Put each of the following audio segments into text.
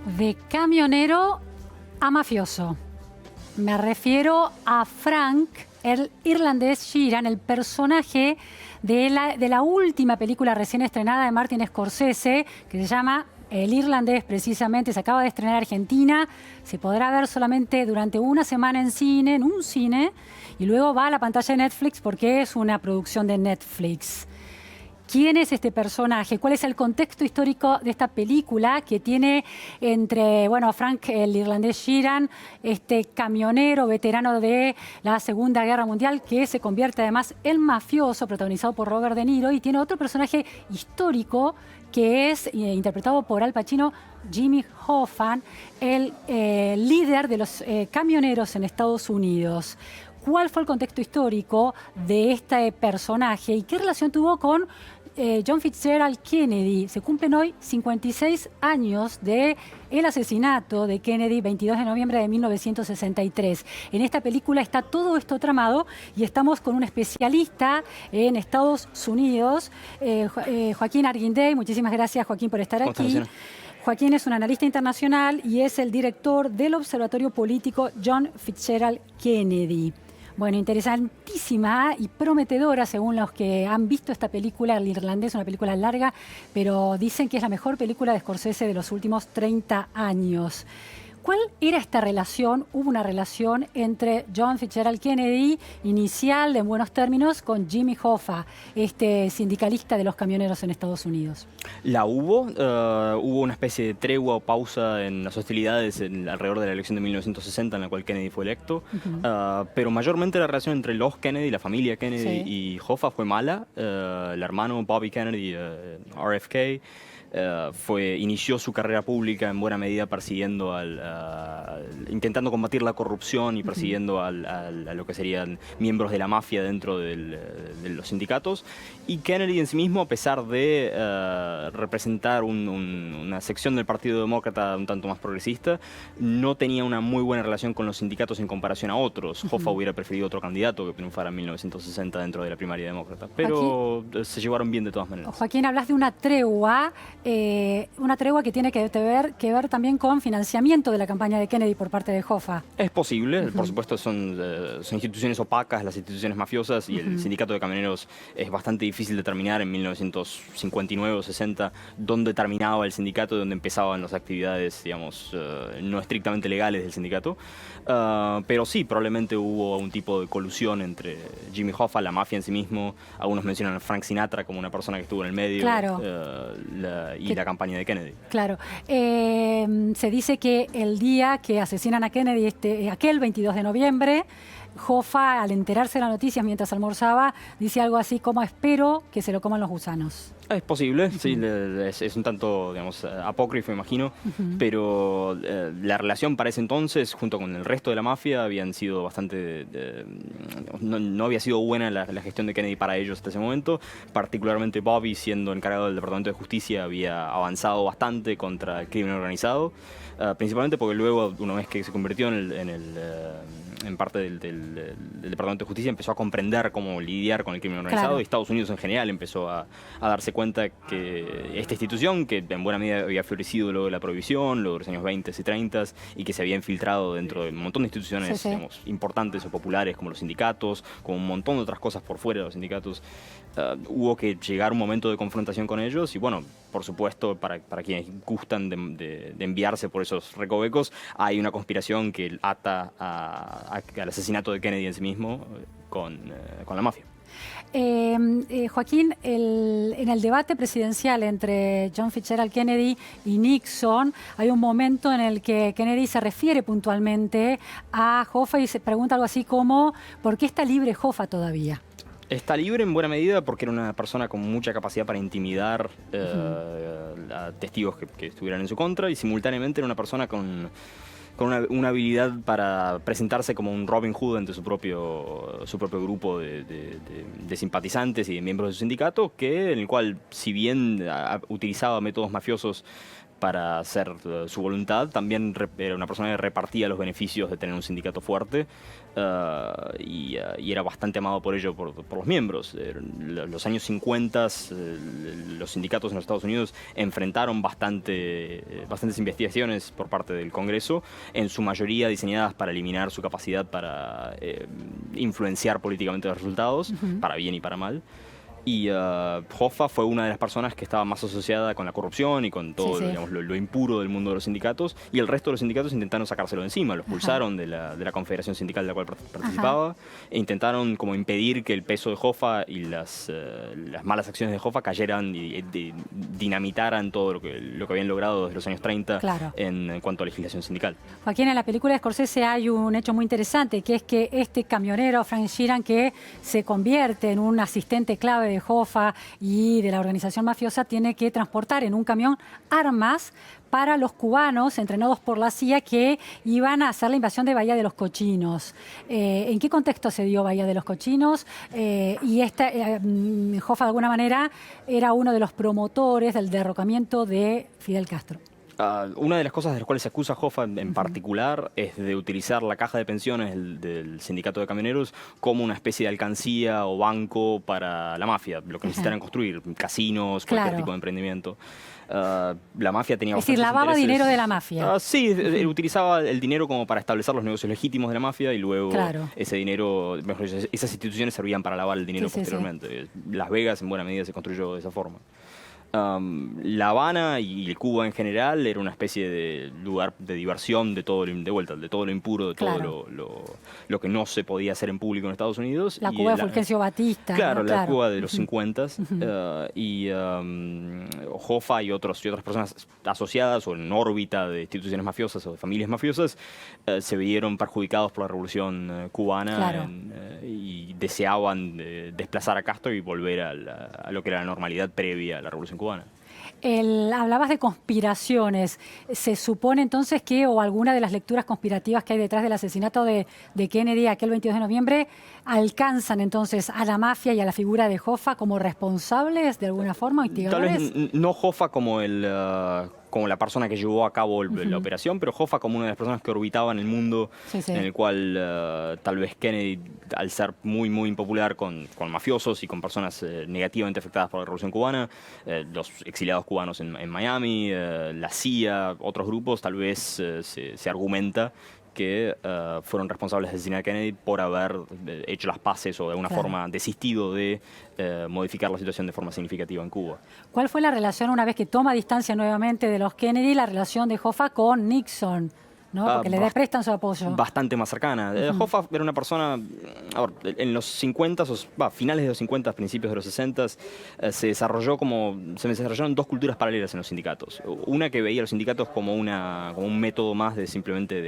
De camionero a mafioso. Me refiero a Frank, el irlandés Sheeran, el personaje de la última película recién estrenada de Martin Scorsese, que se llama El Irlandés, precisamente. Se acaba de estrenar en Argentina. Se podrá ver solamente durante una semana en un cine, y luego va a la pantalla de Netflix porque es una producción de Netflix. ¿Quién es este personaje? ¿Cuál es el contexto histórico de esta película que tiene entre, bueno, Frank, el irlandés Sheeran, este camionero veterano de la Segunda Guerra Mundial, que se convierte además en mafioso, protagonizado por Robert De Niro, y tiene otro personaje histórico que es interpretado por Al Pacino, Jimmy Hoffa, el líder de los camioneros en Estados Unidos? ¿Cuál fue el contexto histórico de este personaje y qué relación tuvo con John Fitzgerald Kennedy? Se cumplen hoy 56 años del asesinato de Kennedy, 22 de noviembre de 1963. En esta película está todo esto tramado y estamos con un especialista en Estados Unidos, Joaquín Arguindey. Muchísimas gracias, Joaquín, por estar aquí. Joaquín es un analista internacional y es el director del Observatorio Político John Fitzgerald Kennedy. Bueno, interesantísima y prometedora según los que han visto esta película, El Irlandés, una película larga, pero dicen que es la mejor película de Scorsese de los últimos 30 años. ¿Cuál era esta relación? Hubo una relación entre John Fitzgerald Kennedy, inicial, en buenos términos, con Jimmy Hoffa, este sindicalista de los camioneros en Estados Unidos. La hubo. Hubo una especie de tregua o pausa en las hostilidades alrededor de la elección de 1960, en la cual Kennedy fue electo. Pero mayormente la relación entre los Kennedy, la familia Kennedy, y Hoffa fue mala. El hermano Bobby Kennedy, RFK, inició su carrera pública en buena medida persiguiendo intentando combatir la corrupción y persiguiendo a lo que serían miembros de la mafia dentro de los sindicatos. Y Kennedy en sí mismo, a pesar de representar una sección del Partido Demócrata un tanto más progresista, no tenía una muy buena relación con los sindicatos en comparación a otros. Hoffa hubiera preferido otro candidato que triunfara en 1960 dentro de la primaria demócrata, pero se llevaron bien de todas maneras. Joaquín, hablas de una tregua que tiene que ver también con financiamiento de la campaña de Kennedy por parte de Hoffa. Es posible, por supuesto son instituciones opacas, las instituciones mafiosas, y el sindicato de camioneros es bastante difícil determinar en 1959 o 60 dónde terminaba el sindicato y dónde empezaban las actividades, digamos, no estrictamente legales del sindicato. Pero sí, probablemente hubo un tipo de colusión entre Jimmy Hoffa, la mafia en sí mismo. Algunos mencionan a Frank Sinatra como una persona que estuvo en el medio. Claro. Y la campaña de Kennedy. Claro. Se dice que el día que asesinan a Kennedy, aquel 22 de noviembre, Hoffa, al enterarse de las noticias mientras almorzaba, dice algo así como: espero que se lo coman los gusanos. Es posible, sí, es un tanto, digamos, apócrifo, imagino, pero la relación para ese entonces, junto con el resto de la mafia, habían sido bastante... no había sido buena la gestión de Kennedy para ellos hasta ese momento. Particularmente Bobby, siendo encargado del Departamento de Justicia, había avanzado bastante contra el crimen organizado, principalmente porque luego, una vez que se convirtió en parte del Departamento de Justicia, empezó a comprender cómo lidiar con el crimen organizado. Claro. Y Estados Unidos en general empezó a darse cuenta que esta institución, que en buena medida había florecido luego de la prohibición, luego de los años 20 y 30, y que se había infiltrado dentro de un montón de instituciones digamos, importantes o populares, como los sindicatos, como un montón de otras cosas por fuera de los sindicatos, hubo que llegar un momento de confrontación con ellos. Y bueno, por supuesto, para quienes gustan de enviarse por esos recovecos, hay una conspiración que ata al asesinato de Kennedy en sí mismo con la mafia. Joaquín, en el debate presidencial entre John Fitzgerald Kennedy y Nixon, hay un momento en el que Kennedy se refiere puntualmente a Hoffa y se pregunta algo así como: ¿por qué está libre Hoffa todavía? Está libre en buena medida porque era una persona con mucha capacidad para intimidar a testigos que estuvieran en su contra, y simultáneamente era una persona con una habilidad para presentarse como un Robin Hood ante su propio grupo de simpatizantes y de miembros de su sindicato, en el cual, si bien utilizaba métodos mafiosos para hacer su voluntad. También era una persona que repartía los beneficios de tener un sindicato fuerte y era bastante amado por ello, por los miembros. Los años 50, los sindicatos en los Estados Unidos enfrentaron bastantes investigaciones por parte del Congreso, en su mayoría diseñadas para eliminar su capacidad para influenciar políticamente los resultados, para bien y para mal. Y Hoffa fue una de las personas que estaba más asociada con la corrupción y con todo digamos, lo impuro del mundo de los sindicatos, y el resto de los sindicatos intentaron sacárselo de encima, lo expulsaron de la confederación sindical de la cual participaba, e intentaron como impedir que el peso de Hoffa y las malas acciones de Hoffa cayeran y dinamitaran todo lo que habían logrado desde los años 30 en cuanto a legislación sindical. Joaquín, en la película de Scorsese hay un hecho muy interesante, que es que este camionero, Frank Sheeran, que se convierte en un asistente clave de Hoffa y de la organización mafiosa, tiene que transportar en un camión armas para los cubanos entrenados por la CIA que iban a hacer la invasión de Bahía de los Cochinos. ¿En qué contexto se dio Bahía de los Cochinos? Y Hoffa, de alguna manera, era uno de los promotores del derrocamiento de Fidel Castro. Una de las cosas de las cuales se acusa a Hoffa en particular es de utilizar la caja de pensiones del sindicato de camioneros como una especie de alcancía o banco para la mafia, lo que necesitaran construir, casinos, cualquier tipo de emprendimiento. La mafia tenía Es decir, lavaba dinero de la mafia. Sí, utilizaba el dinero como para establecer los negocios legítimos de la mafia y luego ese dinero, mejor dicho, esas instituciones servían para lavar el dinero posteriormente. Las Vegas en buena medida se construyó de esa forma. La Habana y Cuba en general era una especie de lugar de diversión de todo lo impuro, de todo lo que no se podía hacer en público en Estados Unidos. La Cuba de Fulgencio Batista. Claro, la Cuba de los 50 y Hoffa y otras personas asociadas o en órbita de instituciones mafiosas o de familias mafiosas se vieron perjudicados por la revolución cubana y deseaban desplazar a Castro y volver a lo que era la normalidad previa a la revolución cubana. Hablabas de conspiraciones. ¿Se supone entonces que, o alguna de las lecturas conspirativas que hay detrás del asesinato de Kennedy aquel 22 de noviembre, alcanzan entonces a la mafia y a la figura de Hoffa como responsables de alguna forma, instigadores? Tal vez no Hoffa como la persona que llevó a cabo la operación, pero Hoffa como una de las personas que orbitaba en el mundo en el cual tal vez Kennedy, al ser muy, muy impopular con mafiosos y con personas negativamente afectadas por la Revolución Cubana, los exiliados cubanos en Miami, la CIA, otros grupos, tal vez se argumenta que fueron responsables de asesinar a Kennedy por haber hecho las paces o de alguna forma desistido de modificar la situación de forma significativa en Cuba. ¿Cuál fue la relación, una vez que toma distancia nuevamente de los Kennedy, la relación de Hoffa con Nixon? ¿No? Porque le prestan su apoyo. Bastante más cercana. Hoffa era una persona, en los 50, finales de los 50, principios de los 60, se desarrollaron dos culturas paralelas en los sindicatos. Una que veía a los sindicatos como un método más de simplemente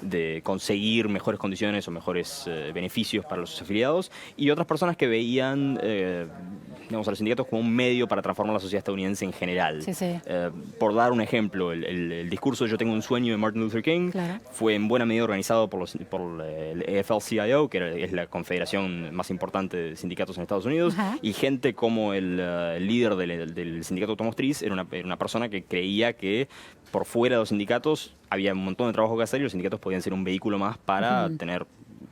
de conseguir mejores condiciones o mejores beneficios para los afiliados, y otras personas que veían a los sindicatos como un medio para transformar la sociedad estadounidense en general. Por dar un ejemplo, el discurso Yo tengo un sueño de Martin Luther King fue en buena medida organizado por el AFL-CIO, que es la confederación más importante de sindicatos en Estados Unidos, y gente como el líder del sindicato automotriz era una persona que creía que por fuera de los sindicatos había un montón de trabajo que hacer y los sindicatos podían ser un vehículo más para tener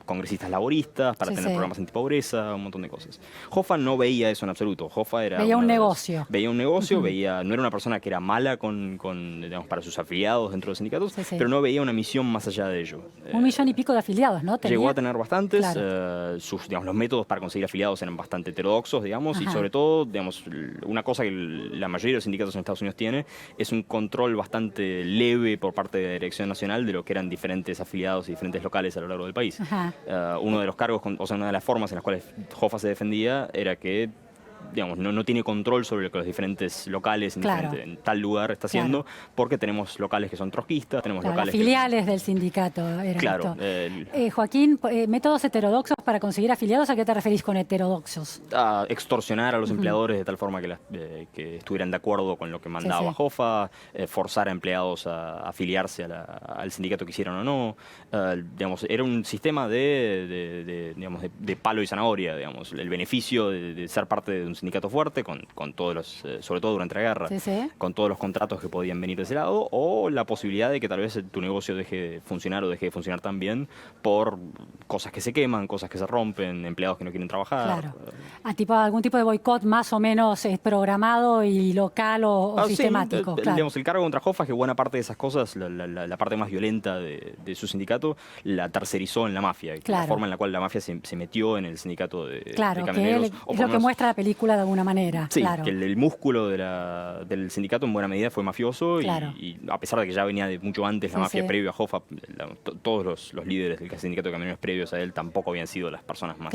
congresistas laboristas, para tener programas antipobreza, un montón de cosas. Hoffa no veía eso en absoluto. Hoffa veía un negocio. Veía un negocio, no era una persona que era mala para sus afiliados dentro de los sindicatos, pero no veía una misión más allá de ello. 1,5 millones de afiliados, ¿no? Llegó a tener bastantes. Los métodos para conseguir afiliados eran bastante heterodoxos, digamos, y sobre todo, una cosa que la mayoría de los sindicatos en Estados Unidos tiene es un control bastante leve por parte de la Dirección Nacional de lo que eran diferentes afiliados y diferentes locales a lo largo del país. Uno de los cargos, una de las formas en las cuales Hoffa se defendía era que no tiene control sobre lo que los diferentes locales en tal lugar está haciendo, porque tenemos locales que son trotskistas, tenemos locales filiales del sindicato. Joaquín, métodos heterodoxos para conseguir afiliados, ¿a qué te referís con heterodoxos? A extorsionar a los empleadores de tal forma que estuvieran de acuerdo con lo que mandaba Hoffa, forzar a empleados a afiliarse al sindicato que quisieran o no. Era un sistema de palo y zanahoria, el beneficio de ser parte de un sindicato fuerte, con todos los, sobre todo durante la guerra, con todos los contratos que podían venir de ese lado, o la posibilidad de que tal vez tu negocio deje de funcionar o deje de funcionar también por cosas que se queman, cosas que se rompen, empleados que no quieren trabajar. Claro. Algún tipo de boicot más o menos programado y local o sistemático. Sí, digamos, el cargo contra Hoffa es que buena parte de esas cosas, la parte más violenta de su sindicato, la tercerizó en la mafia. La forma en la cual la mafia se metió en el sindicato de camioneros. Que es lo que muestra la película de alguna manera. Sí, que el músculo del sindicato en buena medida fue mafioso y a pesar de que ya venía de mucho antes la mafia previo a Hoffa, todos los líderes del sindicato de camioneros previos a él tampoco habían sido las personas más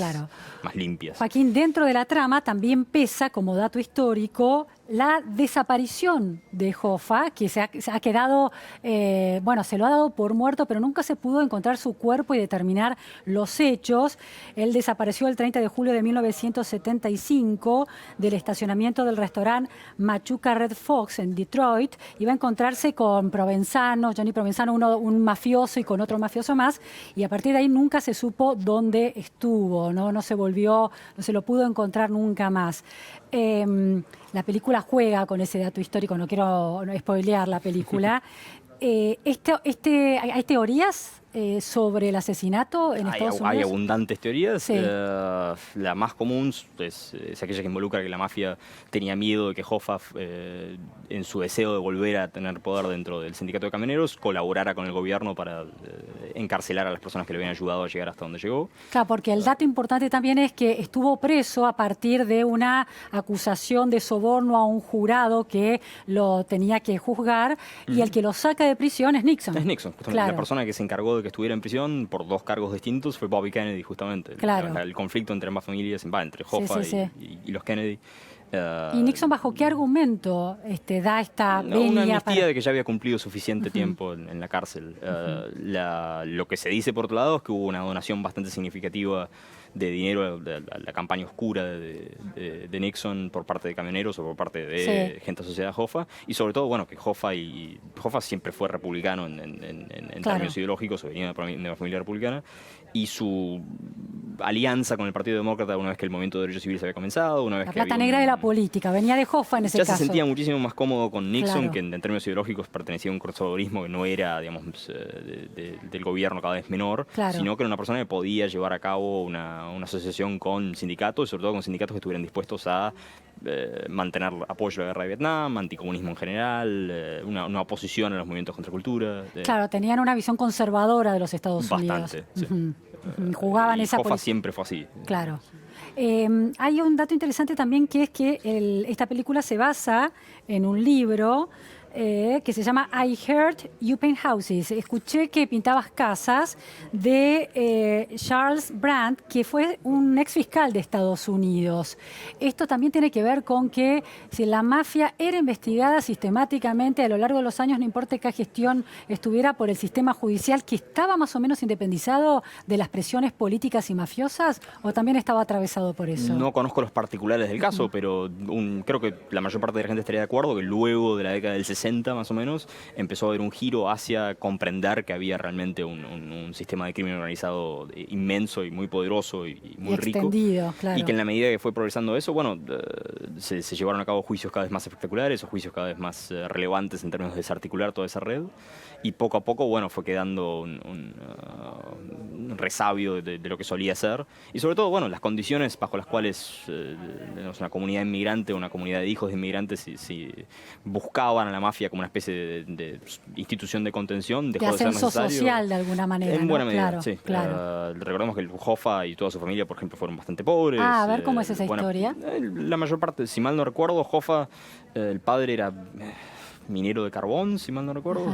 limpias. Joaquín, dentro de la trama también pesa como dato histórico la desaparición de Hoffa, que se ha quedado, se lo ha dado por muerto, pero nunca se pudo encontrar su cuerpo y determinar los hechos. Él desapareció el 30 de julio de 1975 del estacionamiento del restaurante Machuca Red Fox en Detroit. Iba a encontrarse con Provenzano, Johnny Provenzano, un mafioso y con otro mafioso más, y a partir de ahí nunca se supo dónde estuvo, no se lo pudo encontrar nunca más. La película juega con ese dato histórico, no quiero spoilear la película. ¿Hay teorías sobre el asesinato en Estados Unidos? Hay abundantes teorías. Sí. La más común es aquella que involucra que la mafia tenía miedo de que Hoffa, en su deseo de volver a tener poder dentro del sindicato de camioneros, colaborara con el gobierno para encarcelar a las personas que le habían ayudado a llegar hasta donde llegó. Claro, porque el dato importante también es que estuvo preso a partir de una acusación de soborno a un jurado que lo tenía que juzgar, y el que lo saca de prisión es Nixon. Es Nixon, justamente. Claro. La persona que se encargó de que estuviera en prisión por 2 cargos distintos fue Bobby Kennedy, justamente. Claro. El conflicto entre ambas familias, entre Hoffa y los Kennedy. ¿Y Nixon bajo qué argumento da esta venia? Una amnistía de que ya había cumplido suficiente tiempo en la cárcel. Lo que se dice, por otro lado, es que hubo una donación bastante significativa de dinero a la campaña oscura de Nixon por parte de camioneros o por parte de gente asociada a Hoffa, y sobre todo, que Hoffa siempre fue republicano en términos ideológicos, o venía de una familia republicana, y su alianza con el Partido Demócrata una vez que el movimiento de derechos civiles había comenzado, una vez la que plata negra de la política, venía de Hoffa en ese caso. Ya se sentía muchísimo más cómodo con Nixon, que en términos ideológicos pertenecía a un conservadurismo que no era, del gobierno cada vez menor, sino que era una persona que podía llevar a cabo una asociación con sindicatos, sobre todo con sindicatos que estuvieran dispuestos a mantener apoyo a la guerra de Vietnam, anticomunismo en general, una oposición a los movimientos contra cultura. Claro, tenían una visión conservadora de los Estados Unidos. Bastante, sí. Jugaban esa Hoffa siempre fue así. Claro. Hay un dato interesante también, que es que esta película se basa en un libro que se llama I Heard You Paint Houses. Escuché que pintabas casas, de Charles Brandt, que fue un ex fiscal de Estados Unidos. Esto también tiene que ver con que si la mafia era investigada sistemáticamente a lo largo de los años, no importa qué gestión estuviera, por el sistema judicial, que estaba más o menos independizado de las presiones políticas y mafiosas, o también estaba atravesado por eso. No conozco los particulares del caso, pero creo que la mayor parte de la gente estaría de acuerdo que luego de la década del 60 más o menos, empezó a haber un giro hacia comprender que había realmente un sistema de crimen organizado inmenso y muy poderoso y muy rico. Claro. Y que en la medida que fue progresando eso, se llevaron a cabo juicios cada vez más espectaculares, o juicios cada vez más relevantes en términos de desarticular toda esa red. Y poco a poco, fue quedando un resabio de lo que solía ser. Y sobre todo, las condiciones bajo las cuales una comunidad inmigrante, una comunidad de hijos de inmigrantes, si buscaban a la mafia como una especie de institución de contención, dejó de ser necesario. De ascenso social, de alguna manera. En buena medida, claro, sí. Claro. Recordemos que el Hoffa y toda su familia, por ejemplo, fueron bastante pobres. A ver, ¿cómo es esa historia? La mayor parte, si mal no recuerdo, Hoffa, el padre era minero de carbón, si mal no recuerdo,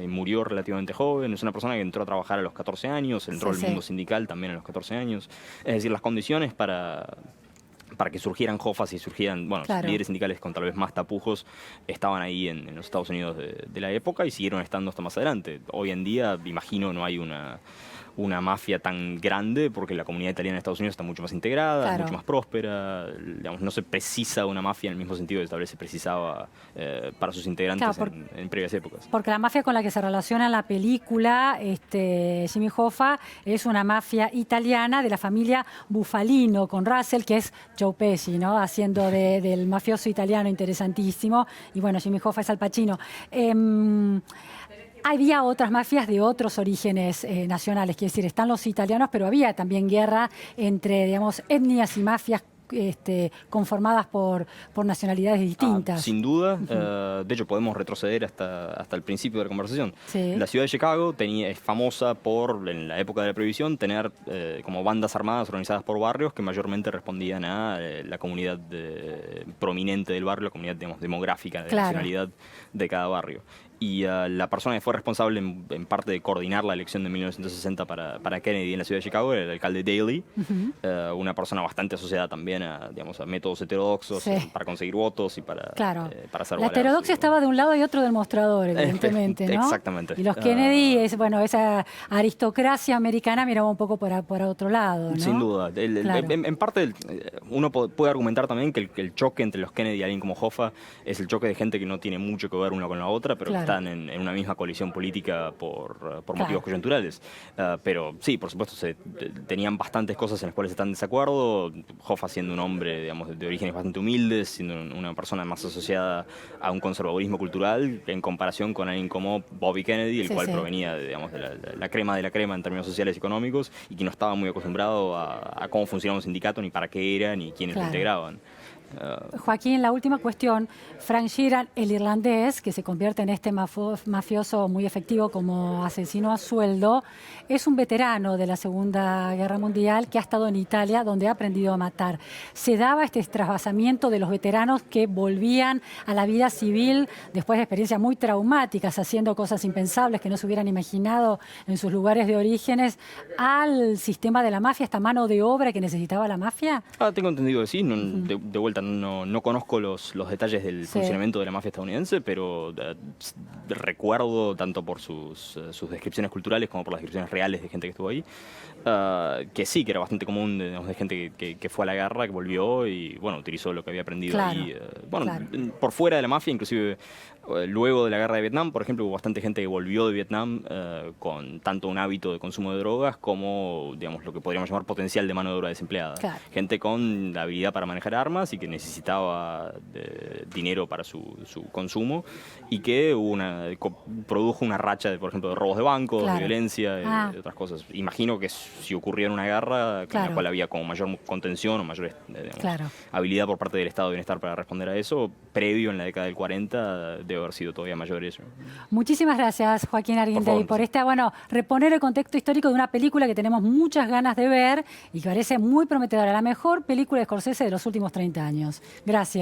y murió relativamente joven. Es una persona que entró a trabajar a los 14 años, entró al mundo sindical también a los 14 años. Es decir, las condiciones para que surgieran Hoffas y surgieran líderes sindicales con tal vez más tapujos estaban ahí en los Estados Unidos de la época, y siguieron estando hasta más adelante. Hoy en día, imagino, no hay una mafia tan grande, porque la comunidad italiana en Estados Unidos está mucho más integrada, Claro. mucho más próspera, digamos, no se precisa una mafia en el mismo sentido que tal vez se precisaba para sus integrantes Claro, en previas épocas. Porque la mafia con la que se relaciona la película, Jimmy Hoffa, es una mafia italiana de la familia Bufalino, con Russell, que es Joe Pesci, ¿no? Haciendo del mafioso italiano interesantísimo. Y bueno, Jimmy Hoffa es Al Pacino. Había otras mafias de otros orígenes nacionales, quiere decir, están los italianos, pero había también guerra entre, digamos, etnias y mafias conformadas por nacionalidades distintas. Sin duda, de hecho podemos retroceder hasta el principio de la conversación. Sí. La ciudad de Chicago es famosa por, en la época de la Prohibición, tener como bandas armadas organizadas por barrios que mayormente respondían a la comunidad prominente del barrio, la comunidad, digamos, demográfica, de nacionalidad de cada barrio. Y la persona que fue responsable en parte de coordinar la elección de 1960 para Kennedy en la ciudad de Chicago era el alcalde Daley, una persona bastante asociada también digamos, a métodos heterodoxos para conseguir votos y para hacer la heterodoxia estaba de un lado y otro del mostrador, evidentemente, ¿no? Exactamente. Y los Kennedy, esa aristocracia americana miraba un poco por otro lado, ¿no? Sin duda. En parte, uno puede argumentar también que el choque entre los Kennedy y alguien como Hoffa es el choque de gente que no tiene mucho que ver una con la otra, pero que están en una misma coalición política por motivos coyunturales. Pero sí, por supuesto, tenían bastantes cosas en las cuales están en desacuerdo. Hoffa siendo un hombre, digamos, de orígenes bastante humildes, siendo una persona más asociada a un conservadurismo cultural, en comparación con alguien como Bobby Kennedy, el cual provenía, digamos, de la crema de la crema en términos sociales y económicos, y que no estaba muy acostumbrado a cómo funcionaba un sindicato, ni para qué era, ni quiénes lo integraban. Joaquín, la última cuestión. Frank Sheeran, el irlandés, que se convierte en este mafioso muy efectivo como asesino a sueldo, es un veterano de la Segunda Guerra Mundial que ha estado en Italia, donde ha aprendido a matar. Se daba este trasvasamiento de los veteranos que volvían a la vida civil después de experiencias muy traumáticas, haciendo cosas impensables que no se hubieran imaginado en sus lugares de orígenes, al sistema de la mafia, esta mano de obra que necesitaba la mafia. Tengo entendido que sí, de vuelta no conozco los detalles del funcionamiento de la mafia estadounidense, pero recuerdo, tanto por sus descripciones culturales como por las descripciones reales de gente que estuvo ahí, que sí, que era bastante común de gente que fue a la guerra, que volvió y bueno, utilizó lo que había aprendido ahí. Por fuera de la mafia, inclusive luego de la guerra de Vietnam, por ejemplo, hubo bastante gente que volvió de Vietnam con tanto un hábito de consumo de drogas como, digamos, lo que podríamos llamar potencial de mano de obra desempleada. Gente con la habilidad para manejar armas y que necesitaba dinero para su consumo, y que produjo una racha de, por ejemplo, de robos de bancos, de violencia, de otras cosas. Imagino que si ocurriera una guerra en la cual había como mayor contención o mayor habilidad por parte del Estado de Bienestar para responder a eso, previo en la década del 40 debe haber sido todavía mayor eso. Muchísimas gracias, Joaquín Arguindegui, por reponer el contexto histórico de una película que tenemos muchas ganas de ver y que parece muy prometedora, la mejor película de Scorsese de los últimos 30 años. Gracias.